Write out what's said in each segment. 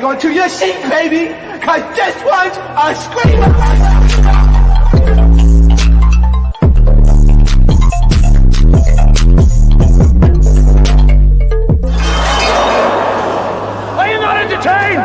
onto your seat, baby, because this one's a screamer. Are you not entertained?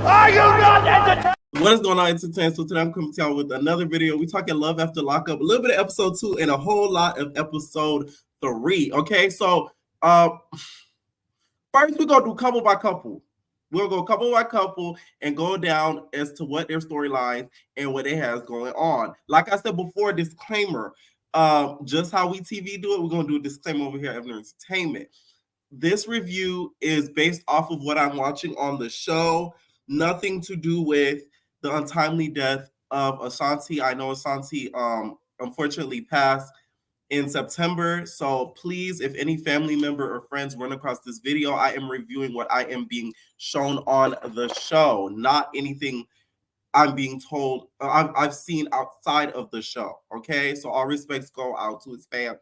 Are you not entertained? What is going on, Entertainment? So today I'm coming to y'all with another video. We're talking Love After Lockup, a little bit of episode 2 and a whole lot of episode 3. Okay, so first we're gonna do couple by couple. We'll go couple by couple and go down as to what their storylines and what it has going on. Like I said before, disclaimer, just how we TV do it, we're gonna do a disclaimer over here at Entertainment. This review is based off of what I'm watching on the show, nothing to do with the untimely death of Asonta. I know Asonta unfortunately passed in September. So please, if any family member or friends run across this video, I am reviewing what I am being shown on the show, not anything I'm being told I've seen outside of the show. Okay, so all respects go out to his family.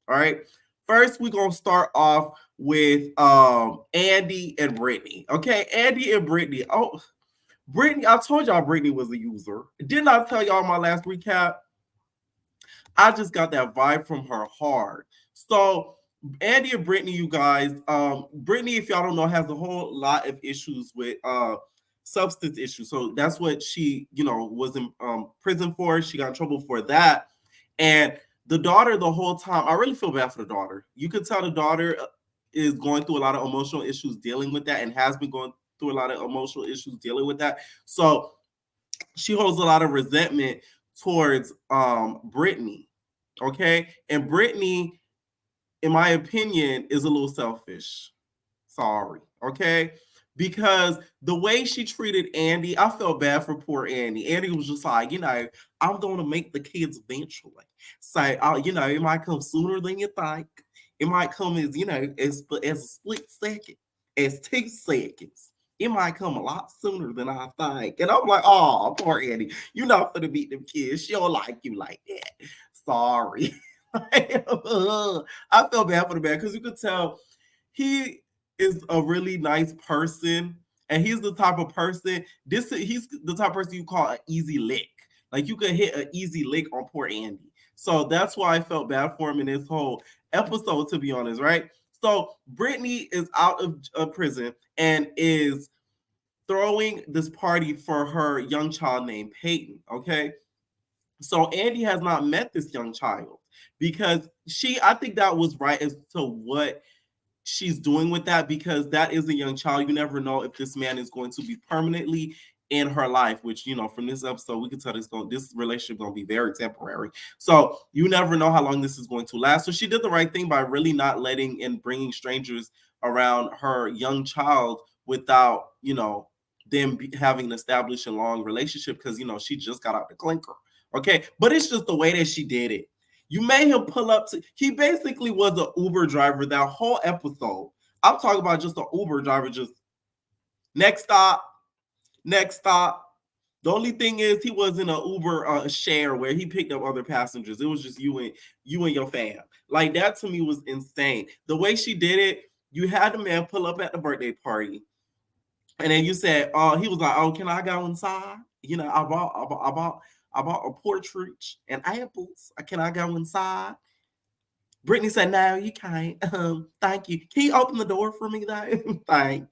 All right. First, we're gonna start off with Andy and Britney. Okay, Andy and Britney. Oh, Britney, I told y'all Britney was a user. Didn't I tell y'all my last recap? I just got that vibe from her hard. So Andy and Britney, you guys, Britney, if y'all don't know, has a whole lot of issues with substance issues. So that's what she, was in prison for. She got in trouble for that. And the daughter, the whole time, I really feel bad for the daughter. You could tell the daughter is going through a lot of emotional issues dealing with that and has been going through a lot of emotional issues dealing with that. So she holds a lot of resentment towards Britney, okay? And Britney, in my opinion, is a little selfish. Sorry, okay? Because the way she treated Andy, I felt bad for poor Andy. Andy was just like, I'm going to make the kids eventually. So, it might come sooner than you think. It might come as, as a split second, as 2 seconds. It might come a lot sooner than I think. And I'm like, oh, poor Andy. You're not going to beat them kids. She don't like you like that. Sorry. I felt bad for the man because you could tell he is a really nice person. And he's the type of person, he's the type of person you call an easy lick. Like you could hit an easy lick on poor Andy. So that's why I felt bad for him in this whole episode, to be honest, right? So Britney is out of prison and is throwing this party for her young child named Peyton, okay? So Andy has not met this young child because I think that was right as to what she's doing with that, because that is a young child. You never know if this man is going to be permanently in her life, which, from this episode, we can tell this relationship going to be very temporary. So you never know how long this is going to last. So she did the right thing by really not letting and bringing strangers around her young child without, them having an established and long relationship, because, she just got out the clinker. Okay. But it's just the way that she did it. You made him pull up he basically was an Uber driver that whole episode. I'm talking about just an Uber driver, just next stop. The only thing is he was in an Uber share where he picked up other passengers. It was just you and your fam. Like, that to me was insane. The way she did it, you had the man pull up at the birthday party. And then you said, he was like, oh, can I go inside? I bought a portrait and apples. Can I go inside? Britney said, no, you can't. Thank you. Can you open the door for me, though? Thanks.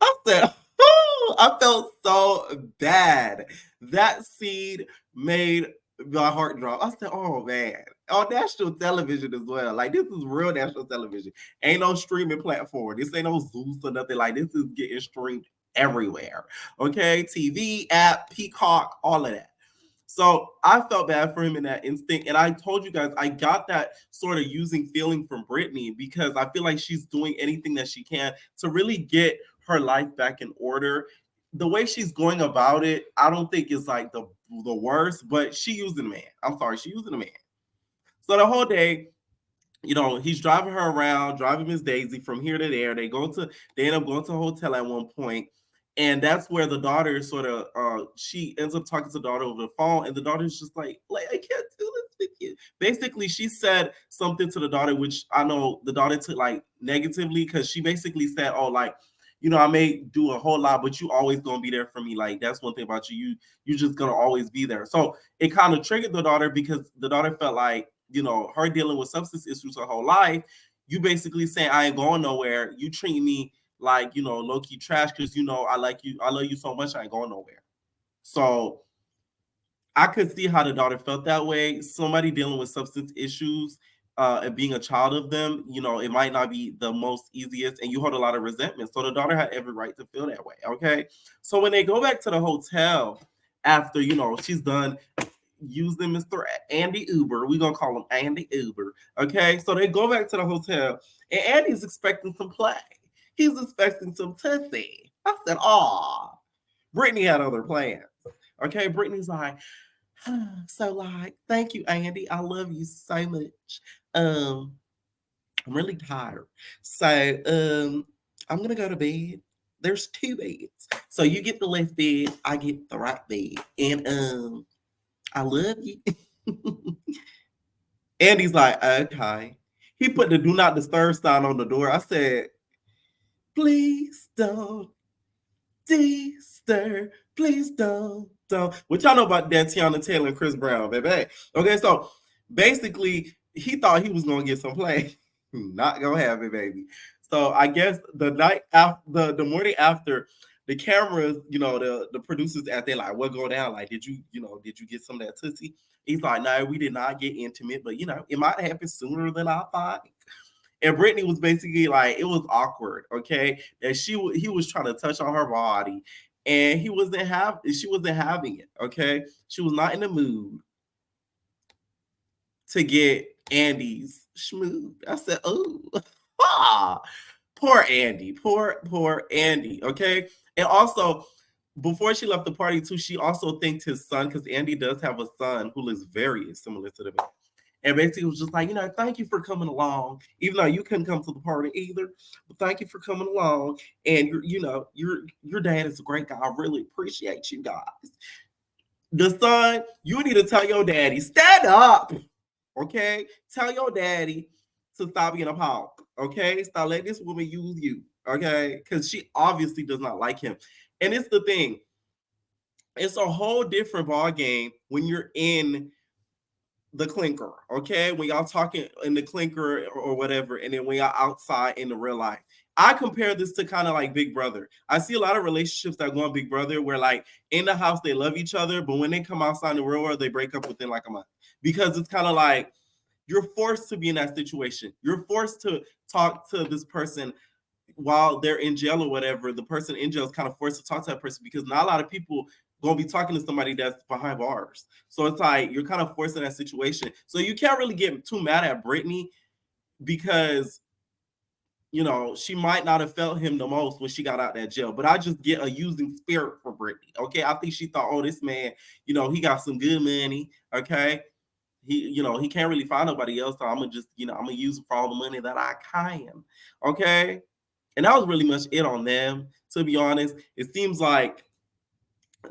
I said, oh, I felt so bad. That scene made my heart drop. I said, oh, man. On national television as well. Like, this is real national television. Ain't no streaming platform. This ain't no Zeus or nothing. Like, this is getting streamed everywhere. Okay? TV, app, Peacock, all of that. So I felt bad for him in that instinct. And I told you guys, I got that sort of using feeling from Britney, because I feel like she's doing anything that she can to really get her life back in order. The way she's going about it, I don't think is like the worst, but she using a man. I'm sorry, she using a man. So the whole day, he's driving her around, driving Miss Daisy from here to there. They end up going to a hotel at one point. And that's where the daughter sort of, she ends up talking to the daughter over the phone. And the daughter's just like, I can't do this with you. Basically, she said something to the daughter, which I know the daughter took like negatively, because she basically said, oh, like, you know, I may do a whole lot, but you always gonna be there for me. Like, that's one thing about you. You're just gonna always be there. So it kind of triggered the daughter because the daughter felt like, you know, her dealing with substance issues her whole life. You basically saying, I ain't going nowhere. You treat me like, you know, low-key trash because, you know, I like you. I love you so much. I ain't going nowhere. So I could see how the daughter felt that way. Somebody dealing with substance issues and being a child of them, you know, it might not be the most easiest, and you hold a lot of resentment. So the daughter had every right to feel that way. Okay. So when they go back to the hotel after, you know, she's done using Mr. Andy Uber, we're gonna call him Andy Uber. Okay. So they go back to the hotel, and Andy's expecting some play. He's expecting some tussie. I said, "Aw." Britney had other plans. Okay, Britney's like, so like, thank you, Andy. I love you so much. I'm really tired. So I'm gonna go to bed. There's 2 beds. So you get the left bed, I get the right bed. And I love you. Andy's like, okay. He put the do not disturb sign on the door. I said, please don't disturb. Please don't. What y'all know about that Tiana Taylor and Chris Brown, baby? Okay, so basically, he thought he was gonna get some play. Not gonna have it, baby. So I guess the night after, the morning after, the cameras, you know, the producers out there like, what go down? Like, did you get some of that tussie? He's like, no, we did not get intimate, but you know, it might happen sooner than I thought. And Britney was basically like, it was awkward, okay? That he was trying to touch on her body, and she wasn't having it, okay? She was not in the mood to get Andy's schmood. I said, oh, poor Andy, poor Andy, okay? And also, before she left the party too, she also thanked his son, because Andy does have a son who looks very similar to the man. And basically was just like, you know, thank you for coming along, even though you couldn't come to the party either. But thank you for coming along. And your dad is a great guy. I really appreciate you guys. The son, you need to tell your daddy, stand up. Okay? Tell your daddy to stop being a punk. Okay? Stop letting this woman use you. Okay? Because she obviously does not like him. And it's the thing. It's a whole different ball game when you're in the clinker, okay? When y'all talking in the clinker or whatever, and then when y'all outside in the real life. I compare this to kind of like Big Brother. I see a lot of relationships that go on Big Brother where like in the house they love each other, but when they come outside in the real world, they break up within like a month. Because it's kind of like you're forced to be in that situation. You're forced to talk to this person while they're in jail or whatever. The person in jail is kind of forced to talk to that person because not a lot of people gonna be talking to somebody that's behind bars. So it's like you're kind of forced in that situation. So you can't really get too mad at Britney because you know she might not have felt him the most when she got out that jail. But I just get a using spirit for Britney. Okay, I think she thought, oh, this man, you know, he got some good money. Okay, he can't really find nobody else. So I'm gonna just, I'm gonna use him for all the money that I can. Okay, and that was really much it on them. To be honest, it seems like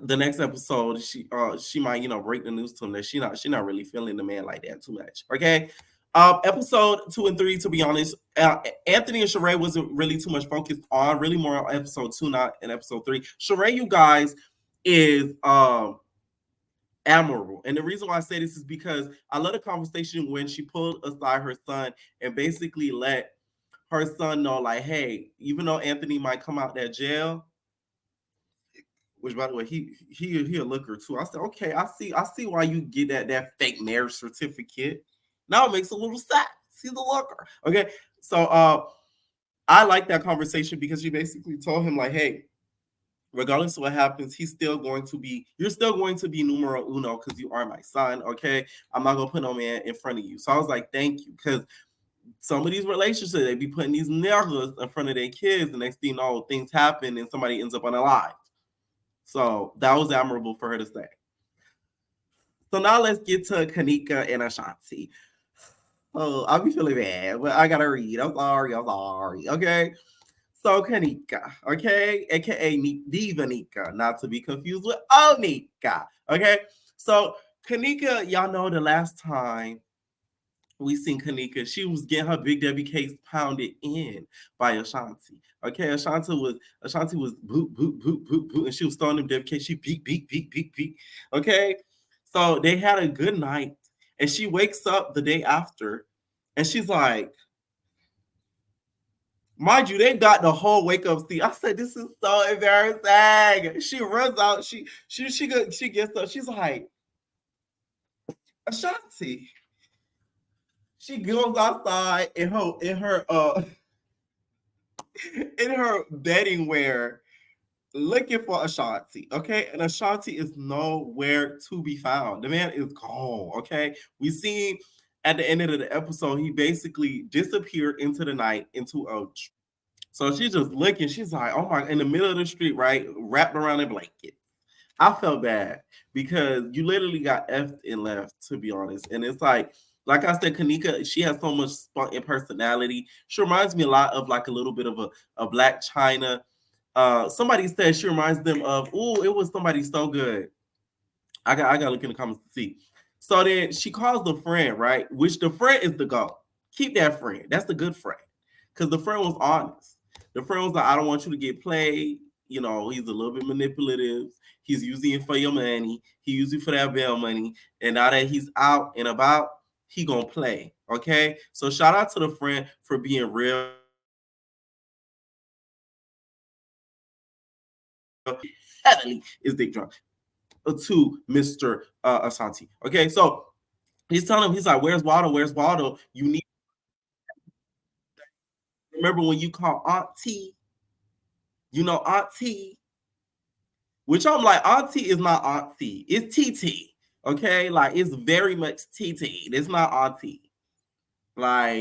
the next episode she might break the news to him that she not really feeling the man like that too much. Okay. Episode 2 and 3, to be honest, Anthony and Sharae wasn't really too much focused on, really more on episode 2, not in episode 3. Sharae, you guys, is admirable, and the reason why I say this is because I love the conversation when she pulled aside her son and basically let her son know, like, hey, even though Anthony might come out that jail, which by the way, he a looker too. I said, okay, I see why you get that fake marriage certificate. Now it makes a little sense. He's a looker. Okay. So I like that conversation because she basically told him, like, hey, regardless of what happens, you're still going to be numero uno because you are my son. Okay. I'm not gonna put no man in front of you. So I was like, thank you. Because some of these relationships, they be putting these niggas in front of their kids, and next thing you know, things happen and somebody ends up unalive. So that was admirable for her to say. So now let's get to Kanika and Ashanti. Oh, I'll be feeling bad, but I gotta read. I'm sorry. Okay. So Kanika, okay, aka Diva Nika, not to be confused with Onika. Okay. So Kanika, y'all know the last time we seen Kanika. She was getting her Big Debbie cakes pounded in by Ashanti. Okay, Ashanti was boot, boot, boot, boot, boot, and she was throwing them Debbie cakes. She beat, beat, beat, beat, beat. Okay. So they had a good night. And she wakes up the day after and she's like, mind you, they got the whole wake up scene. I said, this is so embarrassing. She runs out, she gets up, she's like, Ashanti. She goes outside in her bedding wear looking for Ashanti, okay? And Ashanti is nowhere to be found. The man is gone, okay? We see at the end of the episode, he basically disappeared into the night into a. So she's just looking. She's like, oh my, in the middle of the street, right? Wrapped around a blanket. I felt bad because you literally got effed and left, to be honest. And it's like I said, Kanika, she has so much spunk in personality. She reminds me a lot of like a little bit of a Black China. Somebody said she reminds them of, oh, it was somebody so good. I got to look in the comments to see. So then she calls the friend, right? Which the friend is the goat. Keep that friend. That's the good friend. Because the friend was honest. The friend was like, I don't want you to get played. You know, he's a little bit manipulative. He's using it for your money. He used it for that bail money. And now that he's out and about, he gonna play. Okay. So shout out to the friend for being real. Heavily is dick drunk to Mr. Asante. Okay, so he's telling him, he's like, where's Waldo? Where's Waldo? You need remember when you call Auntie, you know, Auntie, which I'm like, Auntie is not Auntie, it's TT. Okay, like it's very much TT. It's not Auntie. Like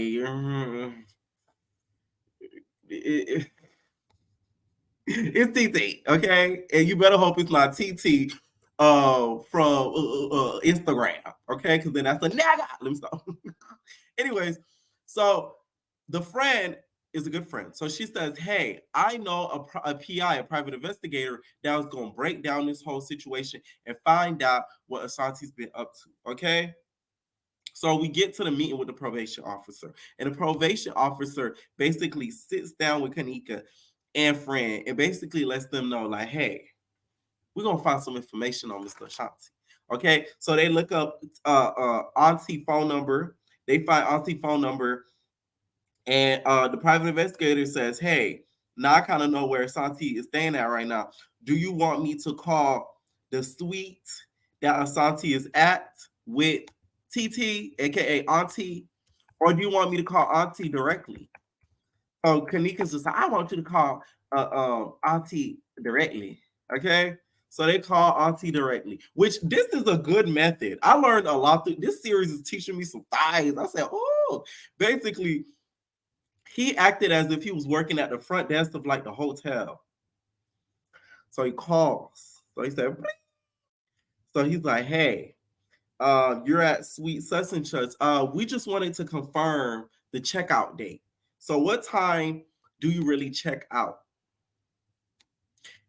it's TT, okay? And you better hope it's not TT from Instagram, okay? Because then that's a nigga. Let me stop. Anyways, so the friend is a good friend. So she says, hey, I know a PI, a private investigator, that was going to break down this whole situation and find out what Asante's been up to, okay? So we get to the meeting with the probation officer, and the probation officer basically sits down with Kanika and friend and basically lets them know, like, hey, we're gonna find some information on Mr. Ashanti. Okay, so they look up Auntie phone number. They find Auntie phone number, and the private investigator says, hey, now I kind of know where Asante is staying at right now. Do you want me to call the suite that Asante is at with TT, aka Auntie, or do you want me to call Auntie directly? Oh, Kanika's just like, I want you to call Auntie directly. Okay. So they call Auntie directly, which this is a good method. I learned a lot through this series is teaching me some things. I said, oh, basically, he acted as if he was working at the front desk of like the hotel. So he calls. So he said, so he's like, hey, you're at Sweet Such and Such. We just wanted to confirm the checkout date. So what time do you really check out?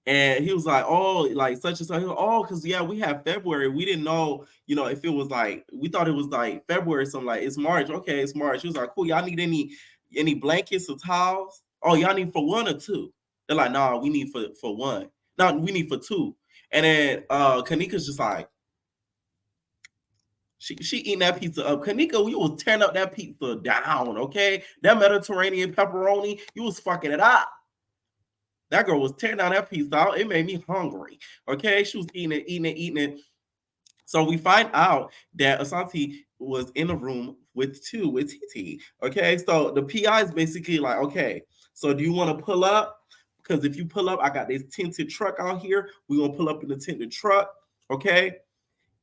And he was like, oh, like such and such. Like, oh, because yeah, we have February. We didn't know, you know, if it was like, we thought it was like February, something like it's March. Okay, it's March. He was like, cool, y'all need any blankets or towels? Oh, y'all need for one or two? They're like, nah, we need for one. No, we need for two. And then Kanika's just like, she eating that pizza up. Kanika, you was tearing up that pizza down, okay? That Mediterranean pepperoni, you was fucking it up. That girl was tearing down that pizza out. It made me hungry. Okay. She was eating it. So we find out that Asante was in a room with TT. Okay. So the PI is basically like, okay, so do you want to pull up? Because if you pull up, I got this tinted truck out here. We're gonna pull up in the tinted truck. Okay.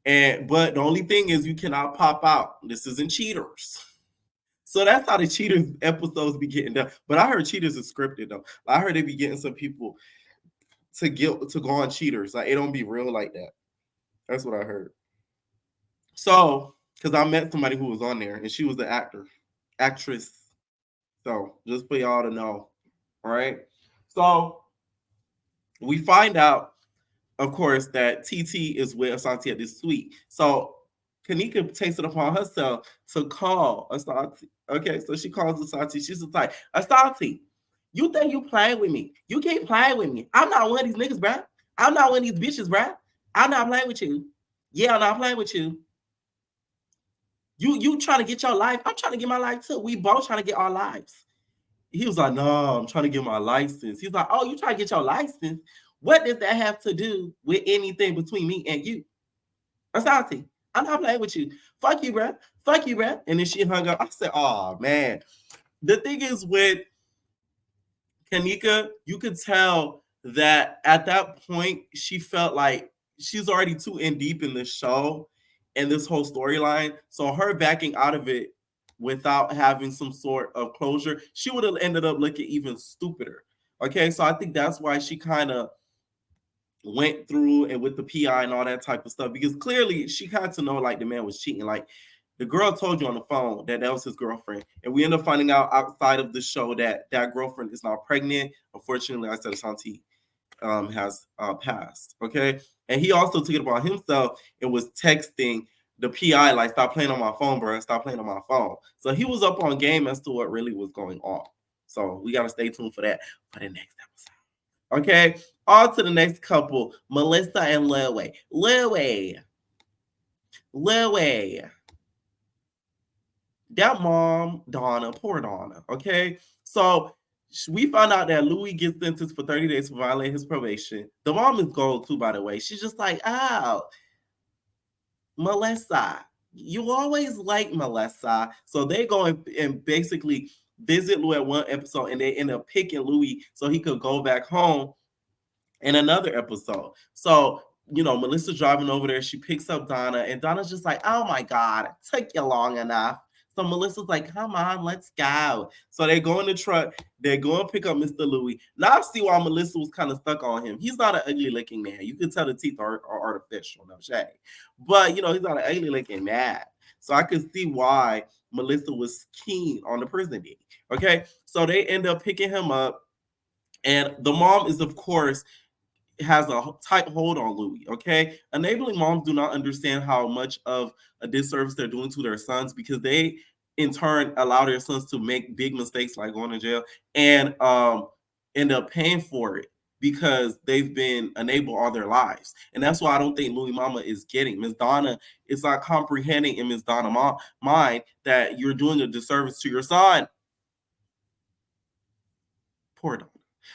But the only thing is you cannot pop out. This isn't Cheaters. So that's how the Cheaters episodes be getting done. But I heard Cheaters is scripted though. I heard they be getting some people to go on Cheaters. Like it don't be real like that. That's what I heard. So, because I met somebody who was on there and she was the actress. So just for y'all to know. All right. So we find out, of course, that TT is with Asante at this suite. So Kanika takes it upon herself to call Asante. Okay, so she calls Asante. She's just like, Asante, you think you playing with me? You can't play with me. I'm not one of these niggas, bruh. I'm not one of these bitches, bruh. I'm not playing with you. Yeah, I'm not playing with you. You trying to get your life. I'm trying to get my life too. We both trying to get our lives. He was like, no, I'm trying to get my license. He's like, oh, you trying to get your license? What does that have to do with anything between me and you? Asante, I'm not playing with you. Fuck you, bruh. Fuck you, bruh. And then she hung up. I said, oh, man. The thing is with Kanika, you could tell that at that point, she felt like she's already too in deep in this show and this whole storyline. So her backing out of it without having some sort of closure, she would have ended up looking even stupider. Okay, so I think that's why she kind of went through and with the PI and all that type of stuff, because clearly she had to know like the man was cheating. Like the girl told you on the phone that was his girlfriend, and we end up finding out outside of the show that that girlfriend is now pregnant. Unfortunately, I said Asante has passed. Okay, and he also took it upon himself and was texting the PI like, "Stop playing on my phone, bro. Stop playing on my phone." So he was up on game as to what really was going on. So we gotta stay tuned for that for the next episode. Okay, on to the next couple, Melissa and Lil. Lil. That mom, Donna, poor Donna. Okay, so we found out that Louis gets sentenced for 30 days for violating his probation. The mom is gold too, by the way. She's just like, oh, Melissa, you always like Melissa. So they go and basically visit Louis at one episode, and they end up picking Louis so he could go back home in another episode. So, Melissa's driving over there. She picks up Donna, and Donna's just like, oh my God, it took you long enough. So Melissa's like, come on, let's go. So they go in the truck. They go and pick up Mr. Louis. Now I see why Melissa was kind of stuck on him. He's not an ugly looking man. You can tell the teeth are artificial, no shade. But, he's not an ugly looking man. So I could see why Melissa was keen on the prison date. Okay, so they end up picking him up. And the mom is, of course, has a tight hold on Louis. Okay, enabling moms do not understand how much of a disservice they're doing to their sons, because they in turn allow their sons to make big mistakes like going to jail and end up paying for it because they've been enabled all their lives. And that's why I don't think Louis mama is getting. Miss Donna is not comprehending in Miss Donna mind that you're doing a disservice to your son. Poor Donna.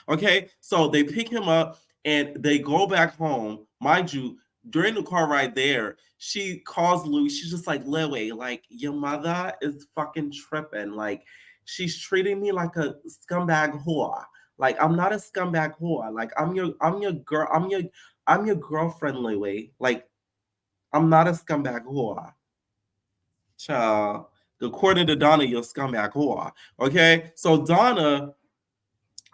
Okay, so they pick him up and they go back home. Mind you, during the car ride there, she calls Louis. She's just like, Lewe, like, your mother is fucking tripping. Like, she's treating me like a scumbag whore. Like, I'm not a scumbag whore. Like, I'm your girl, I'm your girlfriend, Lewe. Like, I'm not a scumbag whore. Child. According to Donna, you're a scumbag whore. Okay? So Donna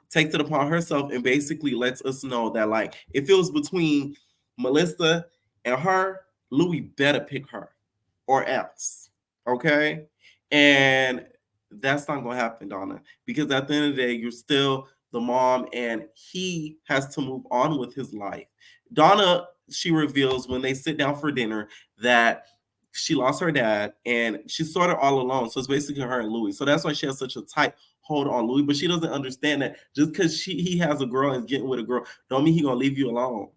takes it upon herself and basically lets us know that, like, if it was between Melissa and her, Louis better pick her or else. Okay? And that's not gonna happen, Donna, because at the end of the day, you're still the mom and he has to move on with his life. Donna, she reveals when they sit down for dinner that she lost her dad and she's sort of all alone. So it's basically her and Louis. So that's why she has such a tight hold on Louis. But she doesn't understand that just because he has a girl and is getting with a girl, don't mean he gonna leave you alone.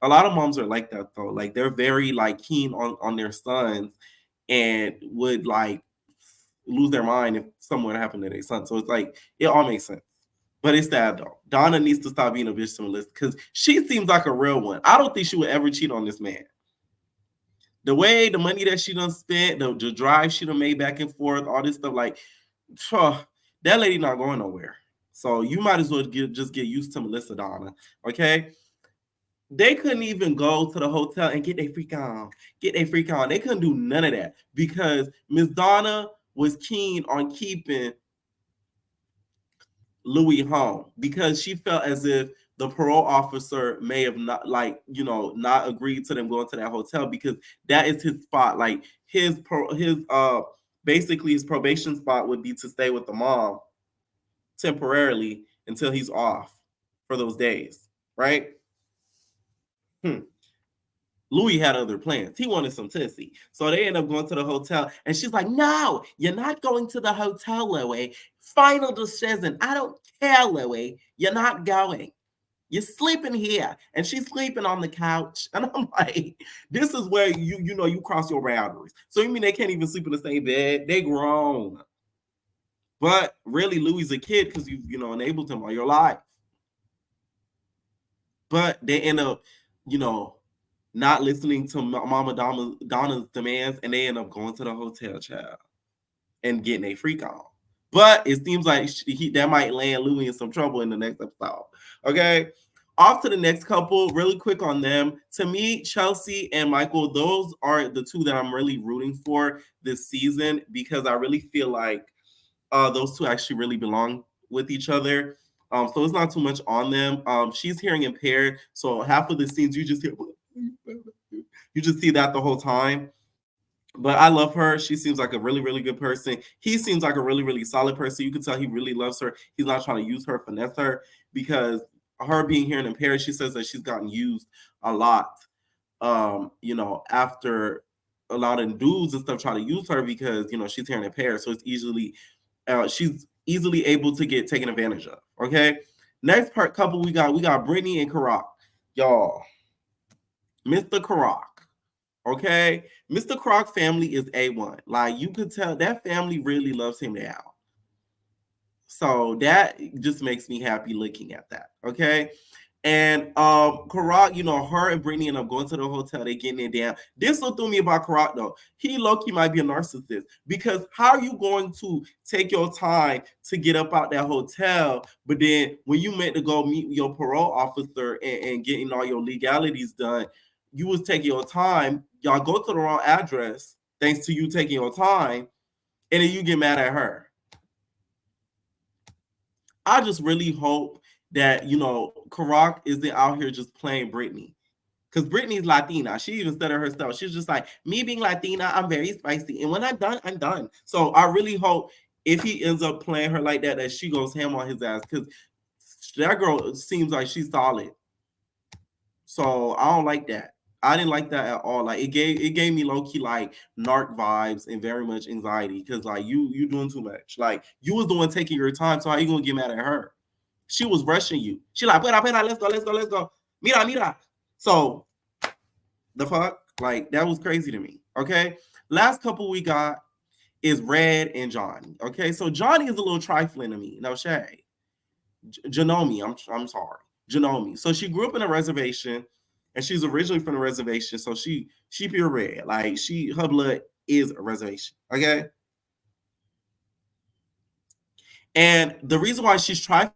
A lot of moms are like that though. Like they're very like keen on their sons and would like lose their mind if something would happen to their son. So it's like it all makes sense. But it's sad though. Donna needs to stop being a bitch to Melissa because she seems like a real one. I don't think she would ever cheat on this man. The way the money that she done spent, the drive she done made back and forth, all this stuff, like that lady not going nowhere. So you might as well just get used to Melissa, Donna. Okay. They couldn't even go to the hotel and get their freak on. They couldn't do none of that because Miss Donna was keen on keeping Louis home because she felt as if the parole officer may have not agreed to them going to that hotel because that is his spot. Like his basically his probation spot would be to stay with the mom temporarily until he's off for those days, right? Louis had other plans. He wanted some tissy. So they end up going to the hotel. And she's like, no, you're not going to the hotel, Louis. Final decision. I don't care, Louis. You're not going. You're sleeping here. And she's sleeping on the couch. And I'm like, this is where you cross your boundaries. So you mean they can't even sleep in the same bed? They grown. But really, Louis a kid because you enabled him all your life. But they end up, not listening to Mama Donna's demands, and they end up going to the hotel, child, and getting a freak on. But it seems like that might land Louis in some trouble in the next episode. Okay, off to the next couple. Really quick on them. To me, Chelsea and Michael, those are the two that I'm really rooting for this season because I really feel like those two actually really belong with each other. So it's not too much on them. She's hearing impaired, so half of the scenes you just hear, you just see that the whole time. But I love her. She seems like a really, really good person. He seems like a really, really solid person. You can tell he really loves her. He's not trying to use her, finesse her, because her being here in Paris, she says that she's gotten used a lot. After a lot of dudes and stuff try to use her because she's here in Paris, so it's she's easily able to get taken advantage of. Okay, next couple we got Britney and Karok, y'all. Mr. Karok. Okay, Mr. Karok family is A1. Like you could tell that family really loves him now. So that just makes me happy looking at that. Okay. And Karok, her and Brittany end up going to the hotel, they getting it down. This what threw me about Karok though. He low-key might be a narcissist because how are you going to take your time to get up out that hotel, but then when you meant to go meet your parole officer and getting all your legalities done, you was taking your time, y'all go to the wrong address, thanks to you taking your time, and then you get mad at her. I just really hope that Karok isn't out here just playing Britney, because Britney's Latina. She even said it herself. She's just like, me being Latina, I'm very spicy, and when I'm done, I'm done. So I really hope if he ends up playing her like that she goes ham on his ass, because that girl seems like she's solid. So I don't like that. I didn't like that at all. Like it gave me low key like narc vibes and very much anxiety because like you doing too much. Like you was the one taking your time, so how you gonna get mad at her? She was rushing you. She like, pera, let's go. Mira. So the fuck, like that was crazy to me. Okay, last couple we got is Red and Johnny. Okay, so Johnny is a little trifling to me. No shade. Jomni, I'm sorry, Jomni. So she grew up in a reservation, and she's originally from the reservation. So she pure red, like her blood is a reservation. Okay, and the reason why she's trifling,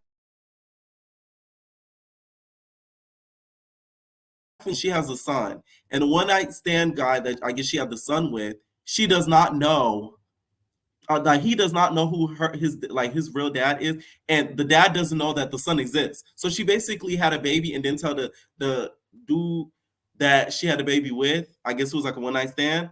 she has a son, and the one night stand guy that I guess she had the son with, she does not know. Like he does not know who his real dad is, and the dad doesn't know that the son exists. So she basically had a baby and then tell the dude that she had a baby with, I guess it was like a one night stand,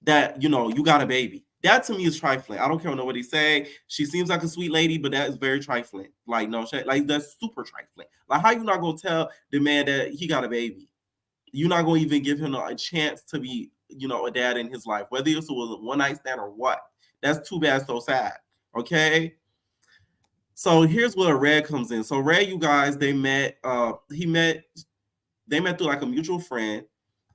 that you got a baby. That to me is trifling. I don't care what nobody say. She seems like a sweet lady, but that is very trifling. Like no, like that's super trifling. Like how you not gonna tell the man that he got a baby? You're not gonna even give him a chance to be a dad in his life, whether it was a one night stand or what. That's too bad, so sad. Okay. So here's where Red comes in. So Red, you guys, they met. They met through like a mutual friend.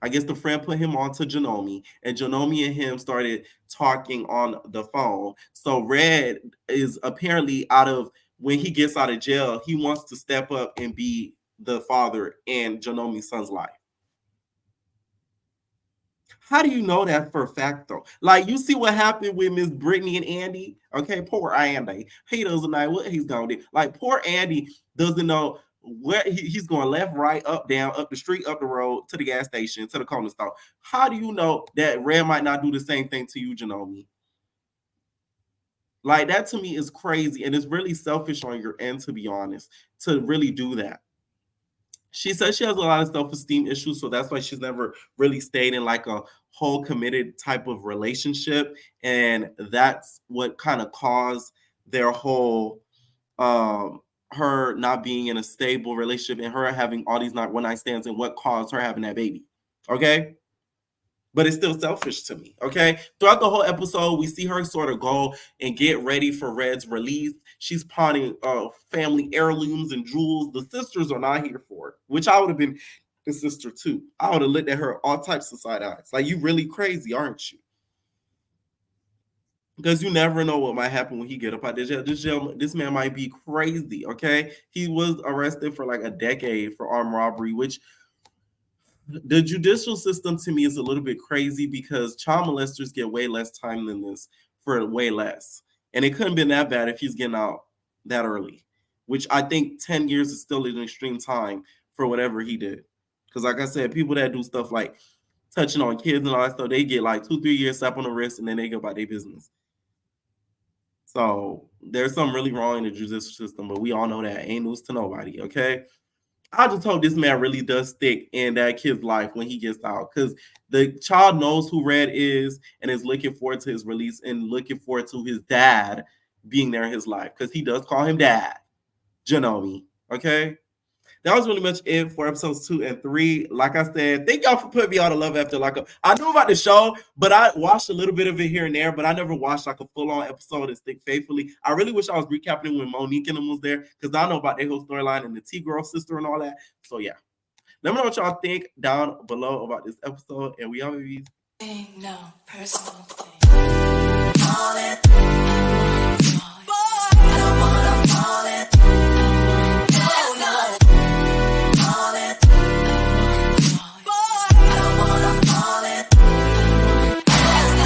I guess the friend put him on to Jomni, and Jomni and him started talking on the phone. So Red is apparently when he gets out of jail, he wants to step up and be the father in Jomni's son's life. How do you know that for a fact though? Like you see what happened with Miss Britney and Andy. Okay, poor Andy. He doesn't know what he's gonna do. Like poor Andy doesn't know where he's going, left, right, up, down, up the street, up the road, to the gas station, to the corner store. How do you know that Red might not do the same thing to you, Jomni? Like that to me is crazy, and it's really selfish on your end, to be honest, to really do that. She says she has a lot of self-esteem issues, so that's why she's never really stayed in like a whole committed type of relationship, and that's what kind of caused their whole her not being in a stable relationship and her having all these not one night stands, and what caused her having that baby. Okay? But it's still selfish to me, okay? Throughout the whole episode, we see her sort of go and get ready for Red's release. She's pawning family heirlooms and jewels. The sisters are not here for it, which I would have been the sister too. I would have looked at her all types of side eyes. Like, you really crazy, aren't you? Because you never know what might happen when he get up out this jail. This man might be crazy, okay? He was arrested for like a decade for armed robbery, which the judicial system to me is a little bit crazy because child molesters get way less time than this for way less. And it couldn't have been that bad if he's getting out that early, which I think 10 years is still an extreme time for whatever he did. Because like I said, people that do stuff like touching on kids and all that stuff, they get like 2-3 years slap on the wrist and then they go about their business. So there's something really wrong in the judicial system, but we all know that ain't news to nobody, okay? I just hope this man really does stick in that kid's life when he gets out, because the child knows who Red is and is looking forward to his release and looking forward to his dad being there in his life, because he does call him dad, Jomni. Okay, that was really much it for episodes 2 and 3. Like I said, thank y'all for putting me on to Love After Lockup. I knew about the show, but I watched a little bit of it here and there, but I never watched like a full-on episode and stick faithfully. I really wish I was recapping when Monique and them was there, because I know about their whole storyline and the T-Girl sister and all that. So yeah. Let me know what y'all think down below about this episode, and we all babies. No personal thing.